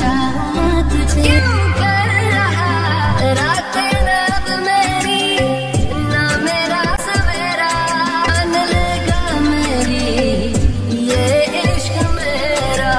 चाहूं तुझे क्यों कर रहा रातें अब मेरी ना मेरा सवेरा मान लेगा मेरी ये इश्क मेरा।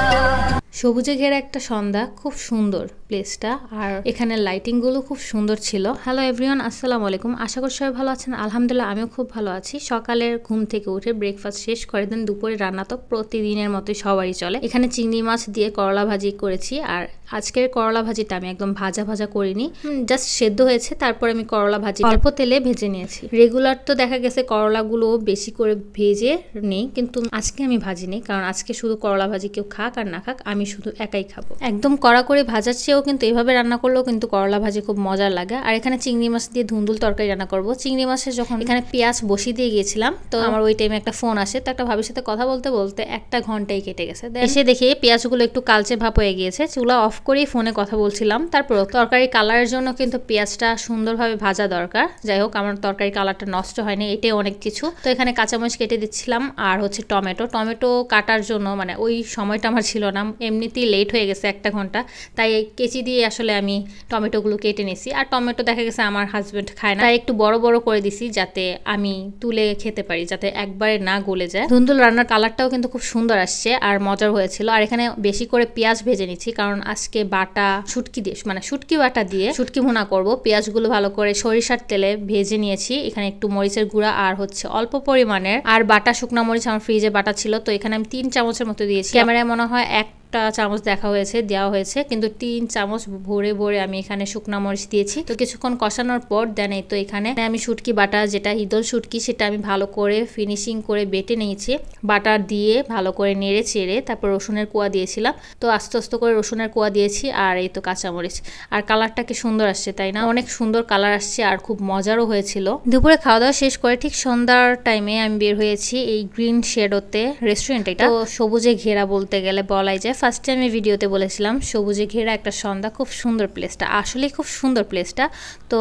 সবুজে ঘেরা একটা সন্ধ্যা, খুব সুন্দর প্লেসটা, আর এখানে লাইটিং গুলো খুব সুন্দর ছিল। হ্যালো এভরিওয়ান, আসসালামু আলাইকুম। আশা করি সবাই ভালো আছেন। আলহামদুলিল্লাহ আমিও খুব ভালো আছি। সকালের ঘুম থেকে উঠে ব্রেকফাস্ট শেষ করে দেন, দুপুরে রান্না তো প্রতিদিনের মতোই সবারই চলে। এখানে চিংড়ি মাছ দিয়ে করলা ভাজি করেছি, আর আজকের করলা ভাজিটা আমি একদম ভাজা ভাজা করিনি, জাস্ট সেদ্ধ হয়েছে। তারপর আমি করলা ভাজি অল্প তেলে ভেজে নিয়েছি। রেগুলার তো দেখা গেছে করলাগুলো বেশি করে ভেজে নেই, কিন্তু আজকে আমি ভাজিনি, কারণ আজকে শুধু করলা ভাজি কেউ খাক আর না খাক আমি শুধু একাই খাবো। একদম কড়া করে ভাজার চেয়েও কিন্তু এভাবে রান্না করলেও কিন্তু করলা ভাজি খুব মজার লাগে। আর এখানে চিংড়ি মাছ দিয়ে ধুন্দুল তরকারি রান্না করব। চিংড়ি মাছের যখন এখানে পেঁয়াজ বসিয়ে দিয়ে গিয়েছিলাম, তো আমার ওই টাইমে একটা ফোন আসে, তো একটা ভাবির সাথে কথা বলতে বলতে 1 ঘন্টাই কেটে গেছে। এসে দেখি পেঁয়াজগুলো একটু কালচে ভাব হয়ে গিয়েছে। চুলা অফ করেই ফোনে কথা বলছিলাম। তারপর তরকারি কালারের জন্য কিন্তু পেঁয়াজটা সুন্দরভাবে ভাজা দরকার। যাই হোক, আমার তরকারি কালারটা নষ্ট হয়নি, এটাই অনেক কিছু। তো এখানে কাঁচামরিচ কেটে দিচ্ছিলাম, আর হচ্ছে টমেটো কাটার জন্য মানে ওই সময়টা আমার ছিল না, এমনিতেই লেট হয়ে গেছে 1 ঘন্টা, তাই কেচি দিয়ে আসলে আমি টমেটোগুলো কেটে নিছি। আর টমেটো দেখা গেছে আমার হাজবেন্ড খায় না, তাই একটু বড় বড় করে দিছি যাতে আমি তুলে খেতে পারি, যাতে একবারে না গলে যায়। ধুন্দুল রান্নার কালারটাও কিন্তু খুব সুন্দর আসছে আর মজার হয়েছিল। আর এখানে বেশি করে পেঁয়াজ ভেজে নিচ্ছি, কারণ আজকে বাটা শুটকি দিয়ে মানে শুটকি বাটা দিয়ে শুটকি ভুনা করব। পেঁয়াজগুলো ভালো করে সরিষার তেলে ভেজে নিয়েছি। এখানে একটু মরিচের গুঁড়া আর হচ্ছে অল্প পরিমাণের আর বাটা শুকনা মরিচ আমার ফ্রিজে বাটা ছিল, তো এখানে আমি 3 চামচের মতো দিয়েছি। ক্যামেরায় মনে হয় 1 চামচ দেওয়া হয়েছে, কিন্তু 3 চামচ ভরে ভরে আমি এখানে শুকনা মরিচ দিয়েছি। তো কিছুক্ষণ কষানোর পর দেন এই তো এখানে আমি শুটকি বাটা, যেটা ঈদল শুটকি, সেটা আমি ভালো করে ফিনিশিং করে বেটে নিয়েছি। বাটার দিয়ে ভালো করে নেড়ে চেড়ে তারপর রসুনের কোয়া দিয়েছিলাম। তো আস্তে আস্তে করে রসুনের কোয়া দিয়েছি, আর এই তো কাঁচামরিচ। আর কালারটা কি সুন্দর আসছে, তাই না? অনেক সুন্দর কালার আসছে আর খুব মজারও হয়েছিল। দুপুরে খাওয়া দাওয়া শেষ করে ঠিক সন্ধ্যার টাইমে আমি বের হয়েছি এই গ্রিন শেডোতে রেস্টুরেন্ট। এটা তো সবুজে ঘেরা বলতে গেলে বলাই যায়। ফার্স্ট টাইম আমি ভিডিওতে বলেছিলাম সবুজে ঘেরা একটা সন্ধ্যা, খুব সুন্দর প্লেসটা, আসলে খুব সুন্দর প্লেসটা। তো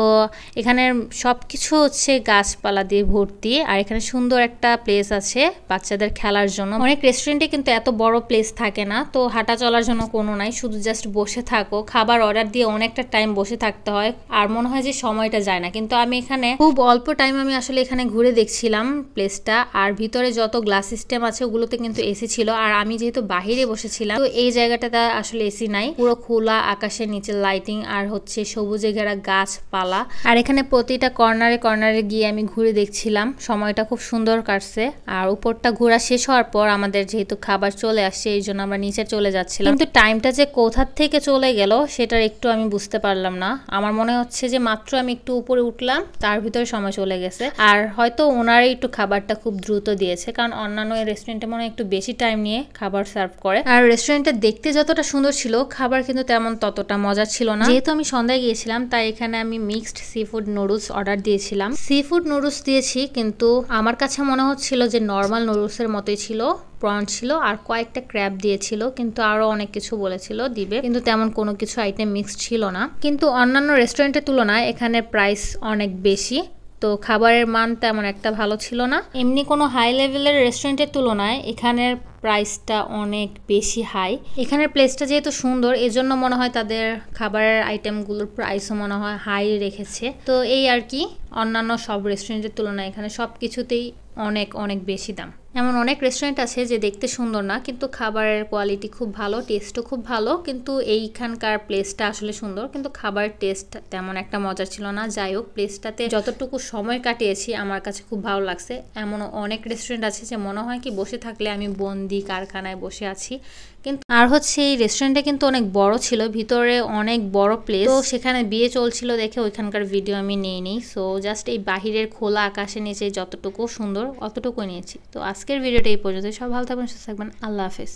এখানে সব কিছু হচ্ছে গাছপালা দিয়ে ভর্তি, আর এখানে সুন্দর একটা প্লেস আছে বাচ্চাদের খেলার জন্য। অনেক রেস্টুরেন্টে কিন্তু এত বড় প্লেস থাকে না, তো হাঁটা চলার জন্য কোনো নাই, শুধু জাস্ট বসে থাকো, খাবার অর্ডার দিয়ে অনেকটা টাইম বসে থাকতে হয়, আর মনে হয় যে সময়টা যায় না। কিন্তু আমি এখানে খুব অল্প টাইম আমি আসলে এখানে ঘুরে দেখছিলাম প্লেসটা। আর ভিতরে যত গ্লাস সিস্টেম আছে ওগুলোতে কিন্তু এসি ছিল, আর আমি যেহেতু বাহিরে বসেছিলাম, তো এই জায়গাটাতে আসলে এসি নাই, পুরো খোলা আকাশের নিচে লাইটিং আর হচ্ছে সবুজে ঘেরা গাছপালা। আর এখানে প্রতিটা কর্নারে কর্নারে গিয়ে আমি ঘুরে দেখছিলাম, সময়টা খুব সুন্দর কাটছে। আর উপরটা ঘোরা শেষ হওয়ার পর আমাদের যেহেতু খাবার চলে আসছে, এই জন্য আমরা নিচে চলে যাচ্ছিলাম। কিন্তু টাইমটা যে কোথা থেকে চলে গেল সেটার একটু আমি বুঝতে পারলাম না। আমার মনে হচ্ছে যে মাত্র আমি একটু উপরে উঠলাম, তার ভিতরে সময় চলে গেছে। আর হয়তো ওনারাই একটু খাবারটা খুব দ্রুত দিয়েছে, কারণ অন্যান্য রেস্টুরেন্টে মনে হয় একটু বেশি টাইম নিয়ে খাবার সার্ভ করে। আর রেস্টুরেন্টে দেখতে যতটা সুন্দর ছিল, খাবার কিন্তু তেমন ততটা মজা ছিল না। যেহেতু আমি সন্ধ্যায় গিয়েছিলাম, তাই এখানে আমি mixed sea food noodles order দিয়েছিলাম। সি ফুড নুডলস দিয়েছি, কিন্তু আমার কাছে মনে হচ্ছিল যে নর্মাল নুডলসের মতোই ছিল। প্রন ছিল আর কয়েকটা ক্র্যাব দিয়েছিল, কিন্তু আরো অনেক কিছু বলেছিল দিবে, কিন্তু তেমন কোনো কিছু আইটেম মিক্সড ছিল না। কিন্তু অন্যান্য রেস্টুরেন্টের তুলনায় এখানে প্রাইস অনেক বেশি, তো খাবারের মান তেমন একটা ভালো ছিল না। এমনি কোনো হাই লেভেলের রেস্টুরেন্টের তুলনায় এখানের প্রাইসটা অনেক বেশি হাই। এখানের প্লেসটা যেহেতু সুন্দর, এজন্য মনে হয় তাদের খাবারের আইটেমগুলোর প্রাইসও মনে হয় হাই রেখেছে। তো এই আর কি, অন্যান্য সব রেস্টুরেন্টের তুলনায় এখানে সব কিছুতেই অনেক অনেক বেশি দাম। এমন অনেক রেস্টুরেন্ট আছে যে দেখতে সুন্দর না, কিন্তু খাবারের কোয়ালিটি খুব ভালো, টেস্টও খুব ভালো। কিন্তু এইখানকার প্লেসটা আসলে সুন্দর, কিন্তু খাবারের টেস্ট তেমন একটা মজা ছিল না। যাই হোক, প্লেসটাতে যতটুকু সময় কাটিয়েছি আমার কাছে খুব ভালো লাগছে। এমন অনেক রেস্টুরেন্ট আছে যে মনে হয় কি বসে থাকলে আমি বন্দি কারখানায় বসে আছি। কিন্তু আর হচ্ছে এই রেস্টুরেন্টটা কিন্তু অনেক বড় ছিল, ভিতরে অনেক বড় প্লেস, তো সেখানে বিয়ে চলছিল দেখে ওইখানকার ভিডিও আমি নিইনি। সো জাস্ট এই বাহিরের খোলা আকাশের নিচে যতটুকু সুন্দর অতটুকু নিয়েছি। তো আজকের ভিডিওটা এই পর্যন্ত। সব ভালো থাকবেন, সুস্থ থাকবেন, আল্লাহ হাফেজ।